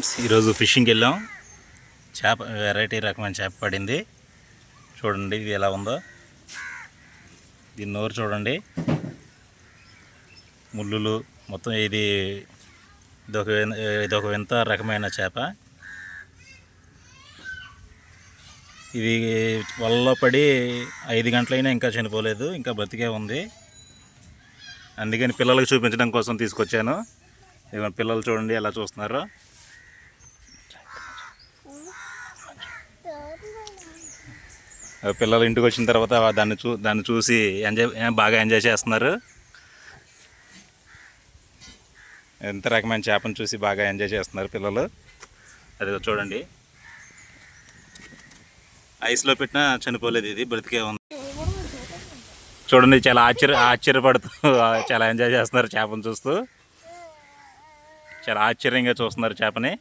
Friends, ఈరోజు ఫిషింగ్కి వెళ్ళాం. చేప వెరైటీ రకమైన చేప పడింది. చూడండి ఇది ఎలా ఉందో. దీని నోరు చూడండి, ముళ్ళులు మొత్తం. ఇదొక వింత రకమైన చేప. ఇది వలలో పడి 5 గంటలైనా ఇంకా చనిపోలేదు, ఇంకా బ్రతికే ఉంది. అందుకని పిల్లలకు చూపించడం కోసం తీసుకొచ్చాను. పిల్లలు చూడండి ఎలా చూస్తున్నారో. పిల్లలు ఇంటికి వచ్చిన తర్వాత దాన్ని చూసి బాగా ఎంజాయ్ చేస్తున్నారు. ఎంత రకమైన చేపను చూసి బాగా ఎంజాయ్ చేస్తున్నారు పిల్లలు. అది చూడండి, ఐస్లో పెట్టినా చనిపోలేదు, ఇది బ్రతికే ఉంది. చూడండి, చాలా ఆశ్చర్యపడుతూ చాలా ఎంజాయ్ చేస్తున్నారు చేపను చూస్తూ. చాలా ఆశ్చర్యంగా చూస్తున్నారు చేపని.